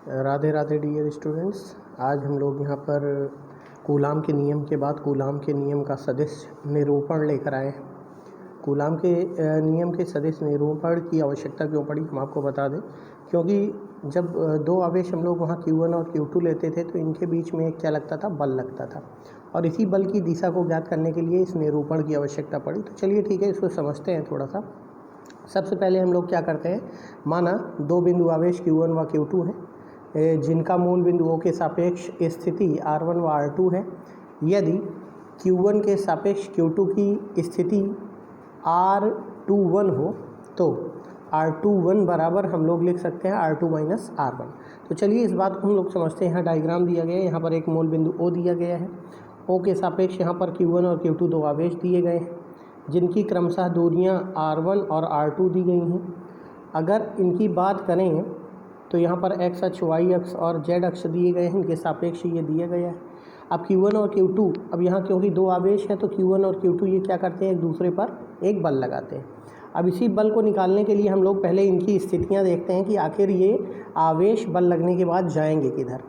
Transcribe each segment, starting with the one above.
Radhe Radhe dear students. आज हम लोग यहाँ पर कूलाम के नियम के बाद कूलाम के नियम का सदिश निरूपण लेकर आए हैं। कूलाम के नियम के सदिश निरूपण की आवश्यकता क्यों पड़ी हम आपको बता दें, क्योंकि जब दो आवेश हम लोग वहाँ Q1 और Q2 लेते थे तो इनके बीच में एक क्या लगता था, बल लगता था, और इसी बल की दिशा को ज्ञात करने के लिए इस निरूपण की आवश्यकता पड़ी। तो चलिए ठीक है, इसको समझते हैं थोड़ा सा। सबसे पहले हम लोग क्या करते हैं, माना दो बिंदु आवेश Q1 व Q2 हैं जिनका मूल बिंदुओं के सापेक्ष स्थिति R1 व R2 है। यदि Q1 के सापेक्ष Q2 की स्थिति R21 हो तो R21 बराबर हम लोग लिख सकते हैं R2 माइनस R1। तो चलिए इस बात को हम लोग समझते हैं। यहाँ डायग्राम दिया गया है, यहाँ पर एक मूल बिंदु O दिया गया है। O के सापेक्ष यहाँ पर Q1 और Q2 दो आवेश दिए गए हैं जिनकी क्रमशः दूरियाँ R1 और R2 दी गई हैं। अगर इनकी बात करें तो यहाँ पर x अक्ष, y अक्ष और z अक्ष दिए गए हैं, इनके सापेक्ष ये दिया गया है। अब Q1 और Q2, अब यहाँ क्योंकि दो आवेश हैं तो Q1 और Q2 ये क्या करते हैं, एक दूसरे पर एक बल लगाते हैं। अब इसी बल को निकालने के लिए हम लोग पहले इनकी स्थितियाँ देखते हैं कि आखिर ये आवेश बल लगने के बाद जाएंगे किधर।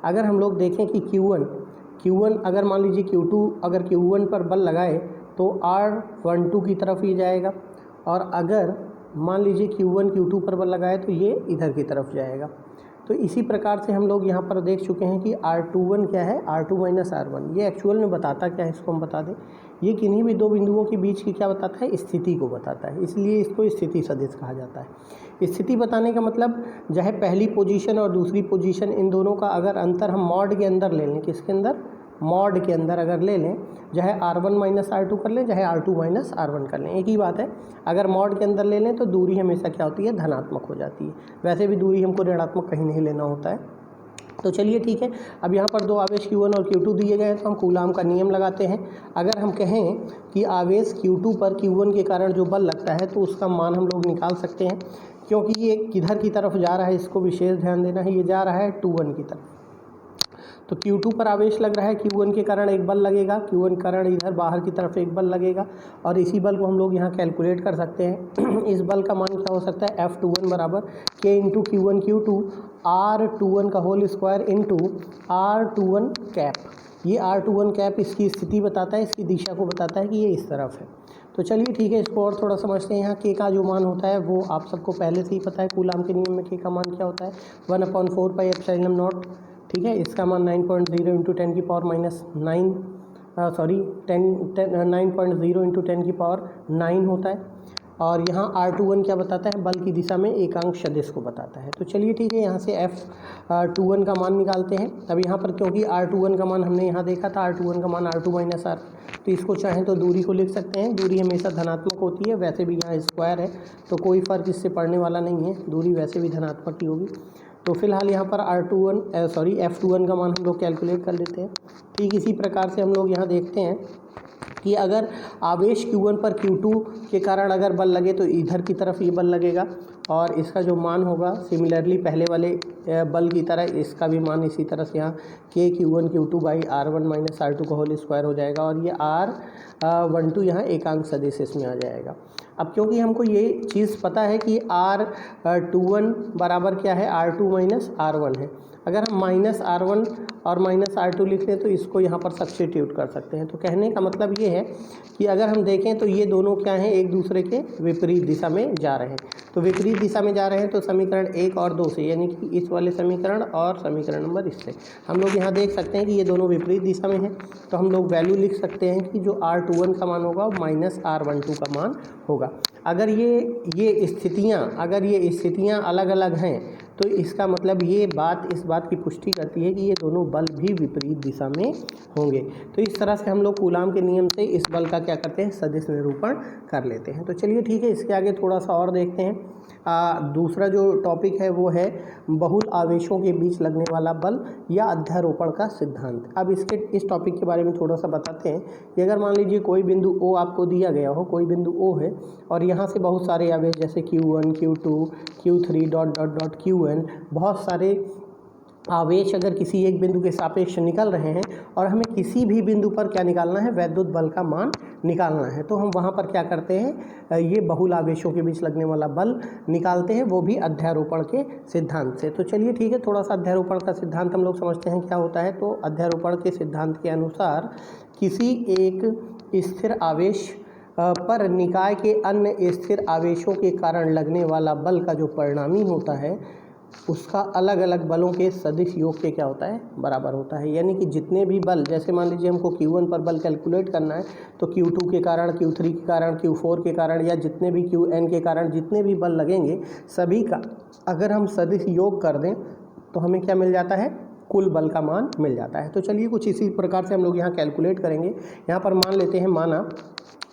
अगर हम लोग देखें कि Q1 अगर मान लीजिए Q2 अगर Q1 पर बल लगाए तो R12 की तरफ ये जाएगा, और अगर मान लीजिए Q1 Q2 पर बल लगाए तो ये इधर की तरफ जाएगा। तो इसी प्रकार से हम लोग यहाँ पर देख चुके हैं कि R21 क्या है, R2 माइनस R1। ये एक्चुअल में बताता क्या है, इसको हम बता दें। ये किन्हीं भी दो बिंदुओं के बीच की क्या बताता है, स्थिति को बताता है, इसलिए इसको स्थिति सदिश कहा जाता है। स्थिति बताने का मतलब जो है पहली पोजीशन और दूसरी पोजीशन, इन दोनों का अगर अंतर हम मॉड के अंदर ले लें, किसके अंदर, मॉड के अंदर अगर ले लें, चाहे R1 माइनस R2 कर लें, चाहे R2 माइनस R1 कर लें, एक ही बात है। अगर मॉड के अंदर ले लें तो दूरी हमेशा क्या होती है, धनात्मक हो जाती है। वैसे भी दूरी हमको ऋणात्मक कहीं नहीं लेना होता है। तो चलिए ठीक है, अब यहाँ पर दो आवेश Q1 और Q2 दिए गए हैं तो हम कूलाम का नियम लगाते हैं। अगर हम कहें कि आवेश Q2 पर Q1 के कारण जो बल लगता है तो उसका मान हम लोग निकाल सकते हैं, क्योंकि ये किधर की तरफ जा रहा है इसको विशेष ध्यान देना है। ये जा रहा है 2 1 की तरफ, तो Q2 पर आवेश लग रहा है, Q1 के कारण एक बल लगेगा, Q1 कारण इधर बाहर की तरफ एक बल लगेगा, और इसी बल को हम लोग यहाँ कैलकुलेट कर सकते हैं। इस बल का मान क्या हो सकता है, F21 बराबर K into Q1 Q2 R21 का whole square into R21 cap. ये R21 कैप इसकी स्थिति बताता है, इसकी दिशा को बताता है कि ये इस तरफ है। तो चलिए ठीक है, इसको और थोड़ा समझते हैं। यहाँ K का जो मान होता है वो आप सबको पहले से ही पता है। कूलाम के नियम में K का मान क्या होता है, 1/4 पाई एप्सिलॉन नॉट। ठीक है, इसका मान 9.0 इंटू 10 की पावर माइनस 9 9.0 इंटू 10 की पावर 9 होता है। और यहाँ R21 क्या बताता है, बल की दिशा में एकांक सदिश को बताता है। तो चलिए ठीक है, यहाँ से F21 का मान निकालते हैं। अब यहाँ पर क्योंकि R21 का मान हमने यहाँ देखा था, R21 का मान R2 माइनस R, तो इसको चाहें तो दूरी को लिख सकते हैं। दूरी हमेशा धनात्मक होती है, वैसे भी यहाँ स्क्वायर है तो कोई फ़र्क इससे पड़ने वाला नहीं है, दूरी वैसे भी धनात्मक ही होगी। तो फिलहाल यहाँ पर F21 का मान हम लोग कैलकुलेट कर लेते हैं। ठीक इसी प्रकार से हम लोग यहाँ देखते हैं कि अगर आवेश Q1 पर Q2 के कारण अगर बल लगे तो इधर की तरफ ये बल लगेगा, और इसका जो मान होगा सिमिलरली पहले वाले बल की तरह इसका भी मान इसी तरह से यहाँ K Q1 Q2 by R1 minus R2 का होल स्क्वायर हो जाएगा, और ये R12 यहाँ एकांक सदिश इसमें आ जाएगा। अब क्योंकि हमको ये चीज़ पता है कि R21 बराबर क्या है, R2 माइनस R1 है। अगर हम माइनस R1 और माइनस R2 लिख लें तो इसको यहाँ पर सब्स्टिट्यूट कर सकते हैं। तो कहने का मतलब ये है कि अगर हम देखें तो ये दोनों क्या हैं, एक दूसरे के विपरीत दिशा में जा रहे हैं। तो विपरीत दिशा में जा रहे हैं तो समीकरण 1 और 2 से, यानी कि इस वाले समीकरण और समीकरण नंबर इससे हम लोग यहाँ देख सकते हैं कि ये दोनों विपरीत दिशा में हैं। तो हम लोग वैल्यू लिख सकते हैं कि जो R21 का मान होगा माइनस R12 का मान होगा। अगर ये स्थितियाँ अलग अलग हैं तो इसका मतलब ये बात इस बात की पुष्टि करती है कि ये दोनों बल भी विपरीत दिशा में होंगे। तो इस तरह से हम लोग कूलाम के नियम से इस बल का क्या करते हैं, सदिश निरूपण कर लेते हैं। तो चलिए ठीक है, इसके आगे थोड़ा सा और देखते हैं। दूसरा जो टॉपिक है वो है बहुल आवेशों के बीच लगने वाला बल या अध्यारोपण का सिद्धांत। अब इस टॉपिक के बारे में थोड़ा सा बताते हैं कि अगर मान लीजिए कोई बिंदु O आपको दिया गया हो, कोई बिंदु O है और यहाँ से बहुत सारे आवेश जैसे Q1 Q2 Q3 dot dot dot Qn बहुत सारे आवेश अगर किसी एक बिंदु के सापेक्ष निकल रहे हैं और हमें किसी भी बिंदु पर क्या निकालना है, वैद्युत बल का मान निकालना है, तो हम वहाँ पर क्या करते हैं, ये बहुल आवेशों के बीच लगने वाला बल निकालते हैं, वो भी अध्यारोपण के सिद्धांत से। तो चलिए ठीक है, थोड़ा सा अध्यारोपण का सिद्धांत हम लोग समझते हैं क्या होता है। तो अध्यारोपण के सिद्धांत के अनुसार किसी एक स्थिर आवेश पर निकाय के अन्य स्थिर आवेशों के कारण लगने वाला बल का जो परिणामी होता है उसका अलग अलग बलों के सदिश योग के क्या होता है, बराबर होता है। यानी कि जितने भी बल, जैसे मान लीजिए हमको Q1 पर बल कैलकुलेट करना है तो Q2 के कारण, Q3 के कारण, Q4 के कारण या जितने भी Qn के कारण जितने भी बल लगेंगे सभी का अगर हम सदिश योग कर दें तो हमें क्या मिल जाता है, कुल बल का मान मिल जाता है। तो चलिए कुछ इसी प्रकार से हम लोग यहाँ कैलकुलेट करेंगे। यहाँ पर मान लेते हैं, माना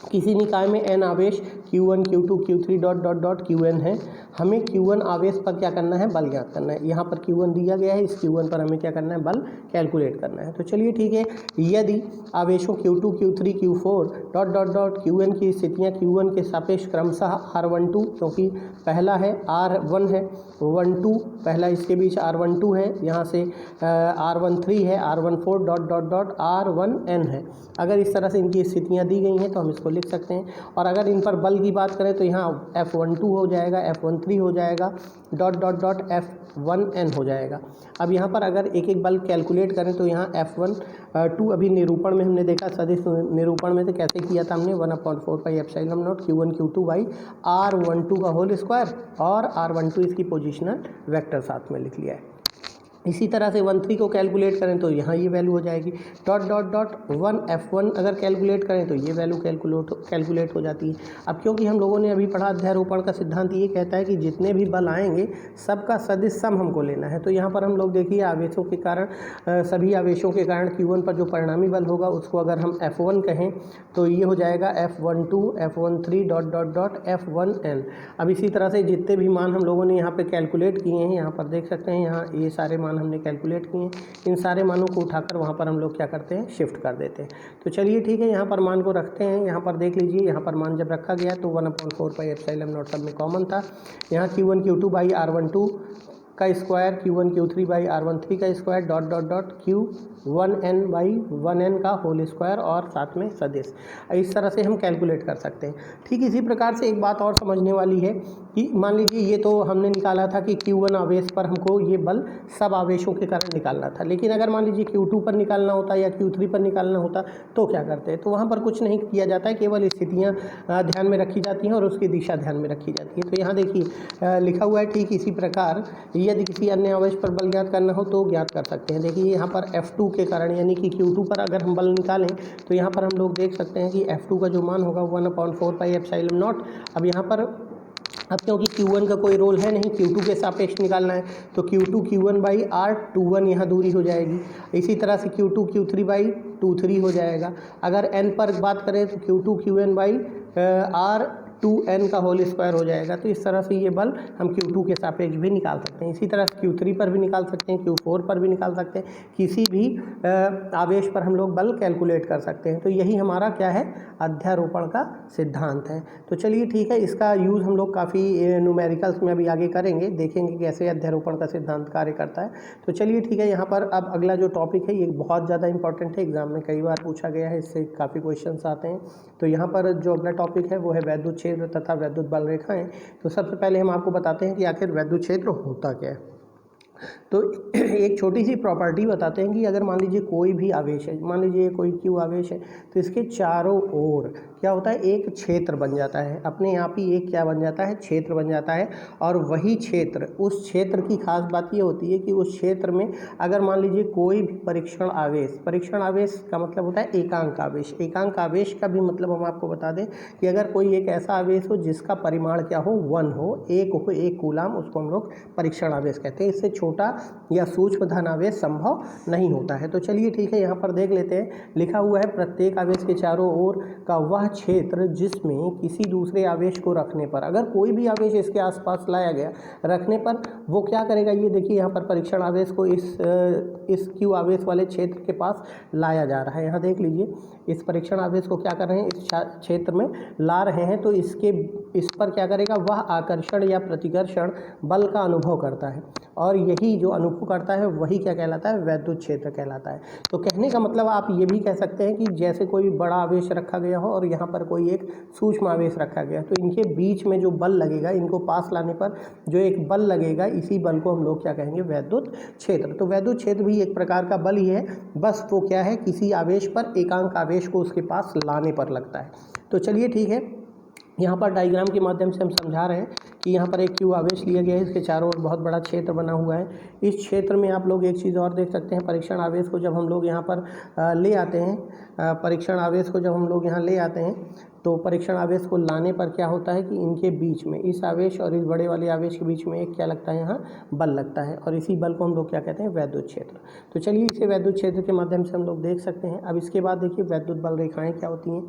किसी निकाय में n आवेश Q1, Q2, Q3 dot dot dot Qn है, हमें Q1 आवेश पर क्या करना है, बल ज्ञात करना है। यहाँ पर Q1 दिया गया है, इस Q1 पर हमें क्या करना है, बल कैलकुलेट करना है। तो चलिए ठीक है, यदि आवेशों Q2, Q3, Q4 dot dot dot Qn की स्थितियाँ Q1 के सापेक्ष क्रमशः R12, क्योंकि पहला है R1 है, 12 पहला, इसके बीच R12 है, यहाँ से R13 है, R14 dot dot dot R1n है। अगर इस तरह से इनकी स्थितियाँ दी गई हैं तो हम इसको लिख सकते हैं। और अगर इन पर बल की बात करें तो यहाँ F12 हो जाएगा, F13 हो जाएगा, डॉट डॉट डॉट F1n हो जाएगा। अब यहाँ पर अगर एक एक बल कैलकुलेट करें तो यहाँ F12 अभी निरूपण में हमने देखा, सदिश निरूपण में तो कैसे किया था हमने, 1/4πε0 Q1 Q2 बाई R12 का होल स्क्वायर और R12 इसकी पोजिशनल वेक्टर साथ में लिख लिया है। इसी तरह से 13 को कैलकुलेट करें तो यहाँ ये वैल्यू हो जाएगी, डॉट डॉट डॉट 1F1 अगर कैलकुलेट करें तो ये वैल्यू कैलकुलेट हो जाती है। अब क्योंकि हम लोगों ने अभी पढ़ा अध्यारोपण का सिद्धांत ये कहता है कि जितने भी बल आएंगे सबका सदिश सम हमको लेना है। तो यहाँ पर हम लोग देखिए आवेशों के कारण, सभी आवेशों के कारण Q1 पर जो परिणामी बल होगा उसको अगर हम F1 कहें तो ये हो जाएगा F12, F13 dot dot dot F1n। अब इसी तरह से जितने भी मान हम लोगों ने यहाँ पे कैलकुलेट किए हैं, यहाँ पर देख सकते हैं, यहाँ ये सारे मान हमने कैलकुलेट किए हैं, इन सारे मानों को उठाकर वहाँ पर हम लोग क्या करते हैं, शिफ्ट कर देते हैं। तो चलिए ठीक है, यहाँ पर मान को रखते हैं। यहाँ पर देख लीजिए, यहाँ पर मान जब रखा गया तो 1/4πε0 सब में कॉमन था। यहाँ Q1 Q2 बाई R12 का square, Q1 Q3 by R13 का square, dot dot dot Q1n by 1n का होल स्क्वायर और साथ में सदिश। इस तरह से हम कैलकुलेट कर सकते हैं। ठीक इसी प्रकार से एक बात और समझने वाली है कि मान लीजिए ये तो हमने निकाला था कि Q1 आवेश पर हमको ये बल सब आवेशों के कारण निकालना था, लेकिन अगर मान लीजिए Q2 पर निकालना होता या Q3 पर निकालना होता तो क्या करते हैं, तो वहाँ पर कुछ नहीं किया जाता है, केवल स्थितियाँ ध्यान में रखी जाती हैं और उसकी दिशा ध्यान में रखी जाती है। तो यहाँ देखिए लिखा हुआ है, ठीक इसी प्रकार यदि किसी अन्य आवेश पर बल ज्ञात करना हो तो ज्ञात कर सकते हैं। देखिए यहाँ पर F2 के कारण यानी कि Q2 पर अगर हम बल निकालें तो यहाँ पर हम लोग देख सकते हैं कि F2 का जो मान होगा 1/4πε0। अब यहाँ पर क्योंकि Q1 का कोई रोल है नहीं, Q2 के सापेक्ष निकालना है तो Q2 Q1 बाई R21 यहाँ दूरी हो जाएगी। इसी तरह से Q2 Q3 बाई 23 हो जाएगा। अगर n पर बात करें तो Q2 Qn बाई R2n का होल स्क्वायर हो जाएगा। तो इस तरह से ये बल हम Q2 के सापेक्ष भी निकाल सकते हैं। इसी तरह से Q3 पर भी निकाल सकते हैं, Q4 पर भी निकाल सकते हैं, किसी भी आवेश पर हम लोग बल कैलकुलेट कर सकते हैं। तो यही हमारा क्या है, अध्यारोपण का सिद्धांत है। तो चलिए ठीक है, इसका यूज़ हम लोग काफ़ी न्यूमेरिकल्स में अभी आगे करेंगे, देखेंगे कैसे अध्यारोपण का सिद्धांत कार्य करता है। तो चलिए ठीक है, यहाँ पर अब अगला जो टॉपिक है ये बहुत ज़्यादा इंपॉर्टेंट है, एग्जाम में कई बार पूछा गया है, इससे काफ़ी क्वेश्चंस आते हैं। तो यहाँ पर जो अगला टॉपिक है वो है वैद्युत क्षेत्र तथा वैद्युत बल रेखाएं। तो सबसे पहले हम आपको बताते हैं कि आखिर वैद्युत क्षेत्र होता क्या है। तो एक छोटी सी प्रॉपर्टी बताते हैं कि अगर मान लीजिए कोई भी आवेश है, मान लीजिए कोई Q आवेश है, तो इसके चारों ओर क्या होता है, एक क्षेत्र बन जाता है, अपने आप ही एक क्या बन जाता है, क्षेत्र बन जाता है। और वही क्षेत्र, उस क्षेत्र की खास बात ये होती है कि उस क्षेत्र में अगर मान लीजिए कोई भी परीक्षण आवेश का मतलब होता है एकांक आवेश। एकांक आवेश का भी मतलब हम आपको बता दें कि अगर कोई एक ऐसा आवेश हो जिसका परिमाण क्या हो, 1 हो, एक कूलाम, उसको हम लोग परीक्षण आवेश कहते हैं। इससे छोटा या सूक्ष्म धन आवेश संभव नहीं होता है। तो चलिए ठीक है, यहाँ पर देख लेते हैं, लिखा हुआ है प्रत्येक आवेश के चारों ओर का वह क्षेत्र जिसमें किसी दूसरे आवेश को रखने पर, अगर कोई भी आवेश इसके आसपास लाया गया, रखने पर वो क्या करेगा, ये देखिए यहाँ पर परीक्षण आवेश को इस Q आवेश वाले क्षेत्र के पास लाया जा रहा है। यहाँ देख लीजिए, इस परीक्षण आवेश को क्या कर रहे हैं, इस क्षेत्र में ला रहे हैं। तो इस पर क्या करेगा, वह आकर्षण या प्रतिकर्षण बल का अनुभव करता है। और यही जो अनुभव करता है वही क्या कहलाता है, वैद्युत क्षेत्र कहलाता है। तो कहने का मतलब आप ये भी कह सकते हैं कि जैसे कोई बड़ा आवेश रखा गया हो और यहाँ पर कोई एक सूक्ष्म आवेश रखा गया, तो इनके बीच में जो बल लगेगा, इनको पास लाने पर जो एक बल लगेगा, इसी बल को हम लोग क्या कहेंगे, वैद्युत क्षेत्र। तो वैद्युत क्षेत्र भी एक प्रकार का बल ही है, बस वो क्या है, किसी आवेश पर एकांक आवेश को उसके पास लाने पर लगता है। तो चलिए ठीक है, यहाँ पर डायग्राम के माध्यम से हम समझा रहे हैं कि यहाँ पर एक क्यू आवेश लिया गया है, इसके चारों ओर बहुत बड़ा क्षेत्र बना हुआ है। इस क्षेत्र में आप लोग एक चीज़ और देख सकते हैं, परीक्षण आवेश को जब हम लोग यहाँ पर ले आते हैं, परीक्षण आवेश को जब हम लोग यहाँ ले आते हैं, तो परीक्षण आवेश को लाने पर क्या होता है कि इनके बीच में, इस आवेश और इस बड़े वाले आवेश के बीच में एक क्या लगता है, यहाँ बल लगता है, और इसी बल को हम लोग क्या कहते हैं, वैद्युत क्षेत्र। तो चलिए इसे वैद्युत क्षेत्र के माध्यम से हम लोग देख सकते हैं। अब इसके बाद देखिए वैद्युत बल रेखाएं क्या होती हैं।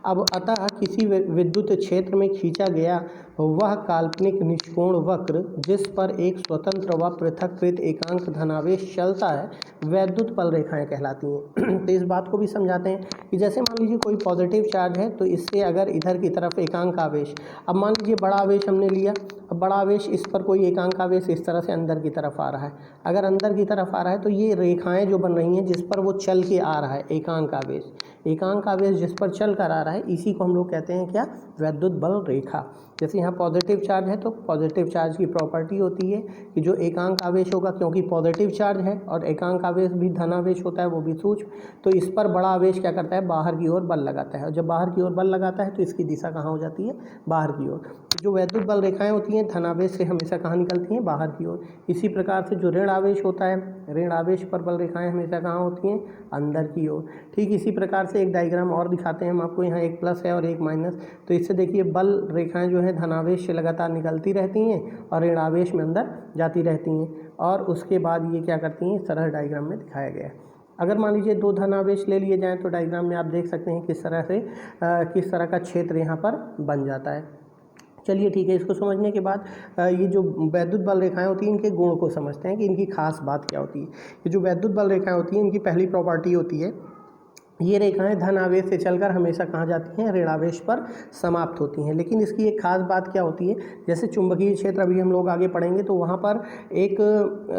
अब अतः किसी विद्युत क्षेत्र में खींचा गया वह काल्पनिक निष्कोण वक्र जिस पर एक स्वतंत्र व पृथक्कृत एकांक धनावेश चलता है, वैद्युत बल रेखाएं कहलाती हैं। तो इस बात को भी समझाते हैं कि जैसे मान लीजिए कोई पॉजिटिव चार्ज है, तो इससे अगर इधर की तरफ एकांक आवेश, अब मान लीजिए बड़ा आवेश हमने लिया, अब बड़ा आवेश, इस पर कोई एकांक आवेश इस तरह से अंदर की तरफ आ रहा है, अगर अंदर की तरफ आ रहा है तो ये रेखाएं जो बन रही हैं जिस पर वो चल के आ रहा है एकांक आवेश, एकांक आवेश जिस पर चल कर आ रहा है, इसी को हम लोग कहते हैं क्या, वैद्युत बल रेखा। जैसे यहाँ पॉजिटिव चार्ज है, तो पॉजिटिव चार्ज की प्रॉपर्टी होती है कि जो एकांक आवेश होगा, क्योंकि पॉजिटिव चार्ज है और एकांक आवेश भी धनावेश होता है, वो भी सूक्ष्म, तो इस पर बड़ा आवेश क्या करता है, बाहर की ओर बल लगाता है, और जब बाहर की ओर बल लगाता है तो इसकी दिशा कहाँ हो जाती है, बाहर की ओर। तो जो वैद्युत बल रेखाएं होती हैं धनावेश से हमेशा कहाँ निकलती हैं, बाहर की ओर। इसी प्रकार से जो ऋण आवेश होता है, ऋण आवेश पर बल रेखाएं हमेशा कहाँ होती हैं, अंदर की ओर। ठीक इसी प्रकार से एक डायग्राम और दिखाते हैं हम आपको, यहाँ एक प्लस है और एक माइनस, तो इससे देखिए बल रेखाएं जो है धनावेश से लगातार निकलती रहती हैं और ऋण आवेश में अंदर जाती रहती हैं, और उसके बाद ये क्या करती हैं, इस तरह डायग्राम में दिखाया गया है। अगर मान लीजिए दो धनावेश ले लिए जाएँ तो डायग्राम में आप देख सकते हैं किस तरह का क्षेत्र यहाँ पर बन जाता है। चलिए ठीक है, इसको समझने के बाद ये जो वैद्युत बल रेखाएं होती हैं, इनके गुण को समझते हैं कि इनकी खास बात क्या होती है। ये जो वैद्युत बल रेखाएं होती हैं, इनकी पहली प्रॉपर्टी होती है, ये रेखाएं धन आवेश से चलकर हमेशा कहाँ जाती हैं, ऋण आवेश पर समाप्त होती हैं। लेकिन इसकी एक खास बात क्या होती है, जैसे चुंबकीय क्षेत्र अभी हम लोग आगे पढ़ेंगे, तो वहाँ पर एक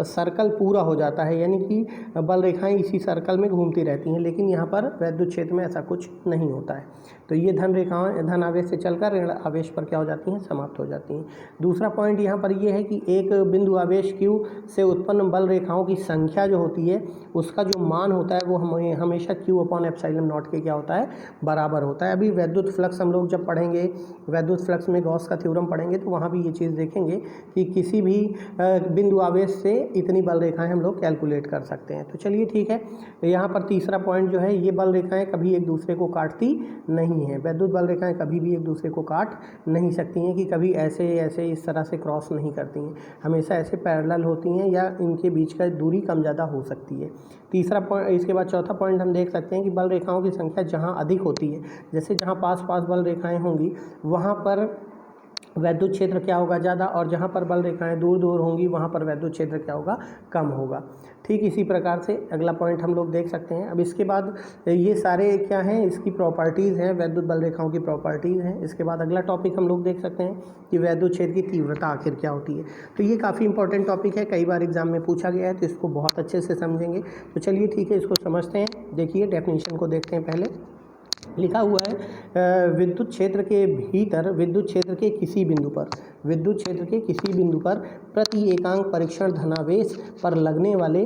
सर्कल पूरा हो जाता है, यानी कि बल रेखाएं इसी सर्कल में घूमती रहती हैं, लेकिन यहाँ पर वैद्युत क्षेत्र में ऐसा कुछ नहीं होता है। तो ये धन आवेश से चलकर ऋण आवेश पर क्या हो जाती हैं, समाप्त हो जाती हैं। दूसरा पॉइंट यहाँ पर ये है कि एक बिंदु आवेश Q से उत्पन्न बल रेखाओं की संख्या जो होती है, उसका जो मान होता है वो हमेशा Q/ε0 के क्या होता है, बराबर होता है। अभी वैद्युत फ्लक्स हम लोग जब पढ़ेंगे, वैद्युत फ्लक्स में गॉस का थ्योरम पढ़ेंगे, तो वहाँ भी ये चीज़ देखेंगे कि किसी भी बिंदु आवेश से इतनी बल रेखाएं हम लोग कैलकुलेट कर सकते हैं। तो चलिए ठीक है, यहाँ पर तीसरा पॉइंट जो है, ये बल रेखाएं कभी एक दूसरे को काटती नहीं है। वैद्युत बल रेखाएं कभी भी एक दूसरे को काट नहीं सकती हैं, कि कभी ऐसे इस तरह से क्रॉस नहीं करती हैं, हमेशा ऐसे पैरेलल होती हैं, या इनके बीच का दूरी कम ज़्यादा हो सकती है। तीसरा पॉइंट, इसके बाद चौथा पॉइंट हम देख सकते हैं कि बल रेखाओं की संख्या जहाँ अधिक होती है, जैसे जहाँ पास बल रेखाएं होंगी वहाँ पर वैद्युत क्षेत्र क्या होगा, ज़्यादा, और जहाँ पर बल रेखाएं दूर होंगी वहाँ पर वैद्युत क्षेत्र क्या होगा, कम होगा। ठीक इसी प्रकार से अगला पॉइंट हम लोग देख सकते हैं। अब इसके बाद ये सारे क्या हैं, इसकी प्रॉपर्टीज़ हैं, वैद्युत बल रेखाओं की प्रॉपर्टीज़ हैं। इसके बाद अगला टॉपिक हम लोग देख सकते हैं कि वैद्युत क्षेत्र की तीव्रता आखिर क्या होती है। तो ये काफ़ी इंपॉर्टेंट टॉपिक है, कई बार एग्जाम में पूछा गया है, तो इसको बहुत अच्छे से समझेंगे। तो चलिए ठीक है, इसको समझते हैं। देखिए डेफिनेशन को देखते हैं। पहले लिखा हुआ है विद्युत क्षेत्र के भीतर विद्युत क्षेत्र के किसी बिंदु पर प्रति एकांक परीक्षण धनावेश पर लगने वाले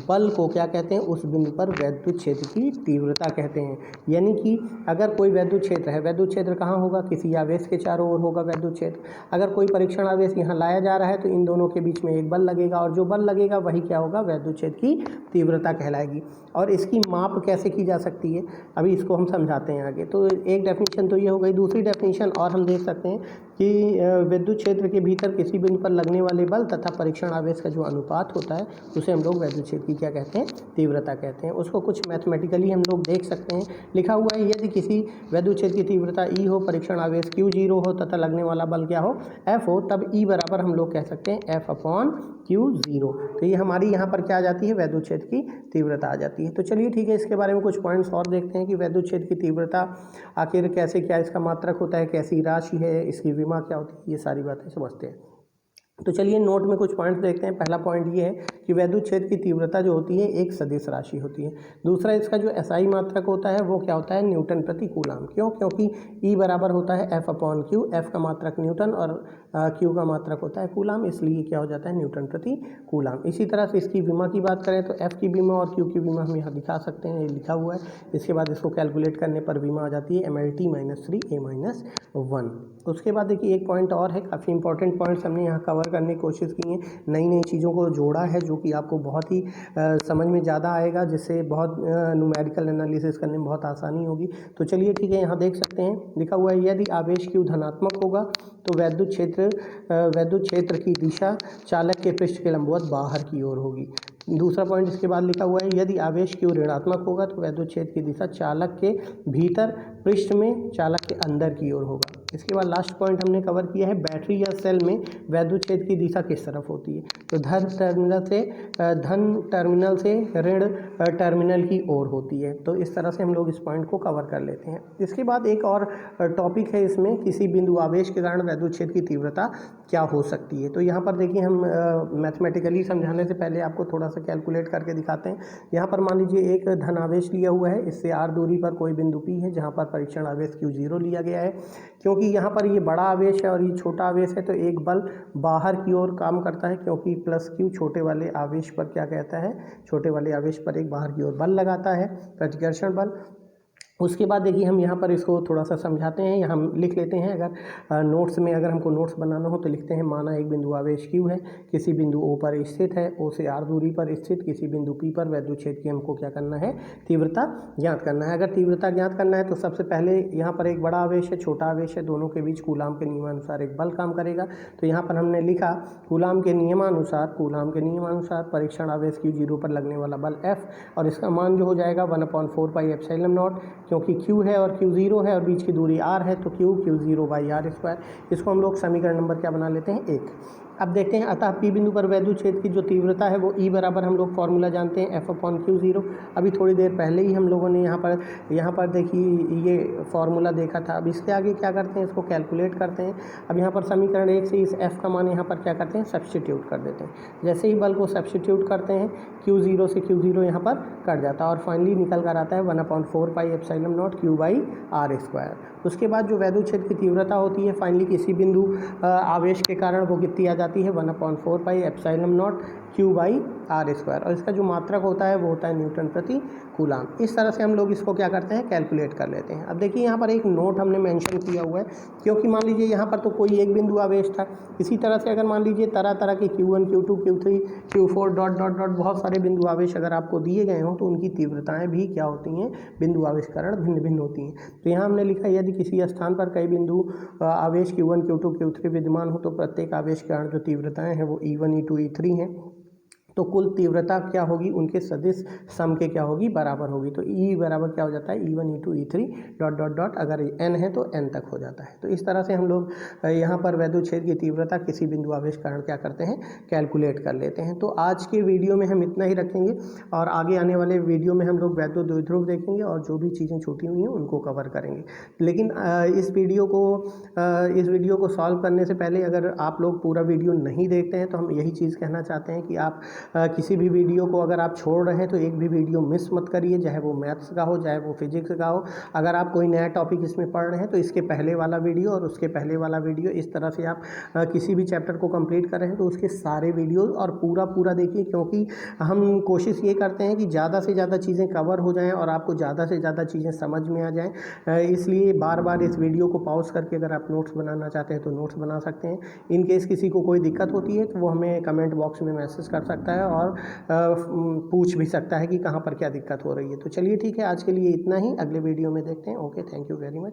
बल को क्या कहते हैं, उस बिंदु पर वैद्युत क्षेत्र की तीव्रता कहते हैं। यानी कि अगर कोई वैद्युत क्षेत्र है, वैद्युत क्षेत्र कहाँ होगा, किसी आवेश के चारों ओर होगा वैद्युत क्षेत्र। अगर कोई परीक्षण आवेश यहाँ लाया जा रहा है तो इन दोनों के बीच में एक बल लगेगा, और जो बल लगेगा वही क्या होगा, वैद्युत क्षेत्र की तीव्रता कहलाएगी। और इसकी माप कैसे की जा सकती है, अभी इसको हम समझाते हैं आगे। तो एक डेफिनेशन तो ये हो गई। दूसरी डेफिनेशन और हम देख सकते हैं कि विद्युत क्षेत्र के भीतर किसी बिंदु पर लगने वाले बल तथा परीक्षण आवेश का जो अनुपात होता है, उसे हम लोग वैद्युत क्षेत्र की क्या कहते हैं, तीव्रता कहते हैं। उसको कुछ मैथमेटिकली हम लोग देख सकते हैं। लिखा हुआ है, यदि किसी वैद्युत क्षेत्र की तीव्रता E हो, परीक्षण आवेश Q0 हो तथा लगने वाला बल क्या हो, F हो, तब E बराबर हम लोग कह सकते हैं F/Q0। तो ये हमारी यहाँ पर क्या आ जाती है, वैद्युत क्षेत्र की तीव्रता आ जाती है। तो चलिए ठीक है, इसके बारे में कुछ पॉइंट्स और देखते हैं कि वैद्युत क्षेत्र की तीव्रता आखिर कैसे, क्या इसका मात्रक होता है, कैसी राशि है, इसकी विमा क्या होती है, ये सारी बातें समझते हैं। तो चलिए नोट में कुछ पॉइंट्स देखते हैं। पहला पॉइंट ये है कि वैद्युत क्षेत्र की तीव्रता जो होती है एक सदिश राशि होती है। दूसरा, इसका जो एसआई मात्रक होता है वो क्या होता है, न्यूटन प्रति कूलाम। क्यों? क्योंकि ई बराबर होता है एफ अपॉन क्यू, एफ का मात्रक न्यूटन और क्यू का मात्रक होता है कूलाम, इसलिए क्या हो जाता है, न्यूटन प्रति कूलाम। इसी तरह से इसकी विमा की बात करें तो एफ की विमा और क्यू की विमा हम यहाँ दिखा सकते हैं, ये लिखा हुआ है। इसके बाद इसको कैलकुलेट करने पर विमा आ जाती है MLT -3 A -1। उसके बाद देखिए एक पॉइंट और है, काफ़ी इंपॉर्टेंट पॉइंट्स हमने यहाँ कवर करने की कोशिश की है, नई नई चीज़ों को जोड़ा है जो कि आपको बहुत ही समझ में ज़्यादा आएगा, जिससे बहुत न्यूमेरिकल एनालिसिस करने में बहुत आसानी होगी। तो चलिए ठीक है, यहाँ देख सकते हैं लिखा हुआ है यदि आवेश Q धनात्मक होगा तो वैद्युत क्षेत्र की दिशा चालक के पृष्ठ के लंबवत बाहर की ओर होगी। दूसरा पॉइंट इसके बाद लिखा हुआ है यदि आवेश Q ऋणात्मक होगा तो वैद्युत क्षेत्र की दिशा चालक के भीतर, पृष्ठ में, चालक के अंदर की ओर होगा। इसके बाद लास्ट पॉइंट हमने कवर किया है बैटरी या सेल में वैद्युत क्षेत्र की दिशा किस तरफ होती है, तो धन टर्मिनल से ऋण टर्मिनल की ओर होती है। तो इस तरह से हम लोग इस पॉइंट को कवर कर लेते हैं। इसके बाद एक और टॉपिक है इसमें, किसी बिंदु आवेश के कारण वैद्युत क्षेत्र की तीव्रता क्या हो सकती है। तो यहाँ पर देखिए हम मैथमेटिकली समझाने से पहले आपको थोड़ा सा कैलकुलेट करके दिखाते हैं। यहाँ पर मान लीजिए एक धन आवेश लिया हुआ है, इससे r दूरी पर कोई बिंदु P है जहाँ पर परीक्षण आवेश Q0 लिया गया है। क्योंकि यहाँ पर ये बड़ा आवेश है और ये छोटा आवेश है तो एक बल बाहर की ओर काम करता है, क्योंकि +Q छोटे वाले आवेश पर क्या कहता है, छोटे वाले आवेश पर एक बाहर की ओर बल लगाता है, प्रतिकर्षण बल। उसके बाद देखिए हम यहाँ पर इसको थोड़ा सा समझाते हैं, यहाँ हम लिख लेते हैं। अगर नोट्स में अगर हमको नोट्स बनाना हो तो लिखते हैं माना एक बिंदु आवेश Q है, किसी बिंदु O पर स्थित है, O से R दूरी पर स्थित किसी बिंदु P पर वैद्युत क्षेत्र की हमको क्या करना है, तीव्रता ज्ञात करना है। अगर तीव्रता ज्ञात करना है तो सबसे पहले यहाँ पर एक बड़ा आवेश है, छोटा आवेश है, दोनों के बीच कूलाम के नियमानुसार एक बल काम करेगा। तो यहाँ पर हमने लिखा कूलाम के नियमानुसार परीक्षण आवेश Q0 पर लगने वाला बल F, और इसका मान जो हो जाएगा 1/4 पाई एप्सिलॉन नॉट, क्योंकि Q है और Q0 है और बीच की दूरी R है तो Q0/R²। इसको हम लोग समीकरण नंबर क्या बना लेते हैं, 1। अब देखते हैं, अतः P बिंदु पर वैद्युत क्षेत्र की जो तीव्रता है वो E बराबर हम लोग फॉर्मूला जानते हैं F/Q0। अभी थोड़ी देर पहले ही हम लोगों ने यहाँ पर देखिए ये फॉर्मूला देखा था। अब इसके आगे क्या करते हैं, इसको कैलकुलेट करते हैं। अब यहाँ पर समीकरण 1 से इस F का मान यहाँ पर क्या करते हैं, सब्स्टिट्यूट कर देते हैं। जैसे ही बल को सब्स्टिट्यूट करते हैं Q0 से Q0 यहाँ पर कट जाता है और फाइनली निकल कर आता है 1/4 पाई एप्सिलॉन नॉट Q/R²। उसके बाद जो वैद्युत क्षेत्र की तीव्रता होती है फाइनली किसी बिंदु आवेश के कारण वो कितनी आ जाती है, 1/4 पाई एप्सिलॉन नॉट Q/R², और इसका जो मात्रक होता है वो होता है न्यूटन प्रति कूलाम। इस तरह से हम लोग इसको क्या करते हैं, कैलकुलेट कर लेते हैं। अब देखिए यहाँ पर एक नोट हमने मेंशन किया हुआ है, क्योंकि मान लीजिए यहाँ पर तो कोई एक बिंदु आवेश था। इसी तरह से अगर मान लीजिए तरह तरह के Q1 Q2 Q3 Q4 dot dot dot बहुत सारे बिंदु आवेश अगर आपको दिए गए हों तो उनकी तीव्रताएं भी क्या होती हैं, बिंदु आवेश कारण भिन्न भिन्न होती हैं। तो यहाँ हमने लिखा यदि किसी स्थान पर कई बिंदु आवेश Q1 Q2 Q3 विद्यमान हो तो प्रत्येक आवेश के कारण जो तीव्रताएं हैं वो E1 E2 E3 हैं। तो कुल तीव्रता क्या होगी, उनके सदिश सम के क्या होगी, बराबर होगी। तो E बराबर क्या हो जाता है, E1 E2 E3 dot dot dot, अगर n है तो n तक हो जाता है। तो इस तरह से हम लोग यहाँ पर वैद्युत क्षेत्र की तीव्रता किसी बिंदु आवेश कारण क्या करते हैं, कैलकुलेट कर लेते हैं। तो आज के वीडियो में हम इतना ही रखेंगे और आगे आने वाले वीडियो में हम लोग वैद्युत द्विध्रुव देखेंगे और जो भी चीज़ें छूटी हुई हैं उनको कवर करेंगे। लेकिन इस वीडियो को सॉल्व करने से पहले अगर आप लोग पूरा वीडियो नहीं देखते हैं तो हम यही चीज़ कहना चाहते हैं कि आप किसी भी वीडियो को अगर आप छोड़ रहे हैं तो एक भी वीडियो मिस मत करिए, चाहे वो मैथ्स का हो चाहे वो फिजिक्स का हो। अगर आप कोई नया टॉपिक इसमें पढ़ रहे हैं तो इसके पहले वाला वीडियो और उसके पहले वाला वीडियो, इस तरह से आप किसी भी चैप्टर को कंप्लीट कर रहे हैं तो उसके सारे वीडियो और पूरा देखिए, क्योंकि हम कोशिश ये करते हैं कि ज़्यादा से ज़्यादा चीज़ें कवर हो जाएँ और आपको ज़्यादा से ज़्यादा चीज़ें समझ में आ जाएँ। इसलिए बार बार इस वीडियो को पॉज करके अगर आप नोट्स बनाना चाहते हैं तो नोट्स बना सकते हैं। इन केस किसी को कोई दिक्कत होती है तो वो हमें कमेंट बॉक्स में मैसेज कर सकता है और पूछ भी सकता है कि कहाँ पर क्या दिक्कत हो रही है। तो चलिए ठीक है, आज के लिए इतना ही, अगले वीडियो में देखते हैं। Okay, thank you very much.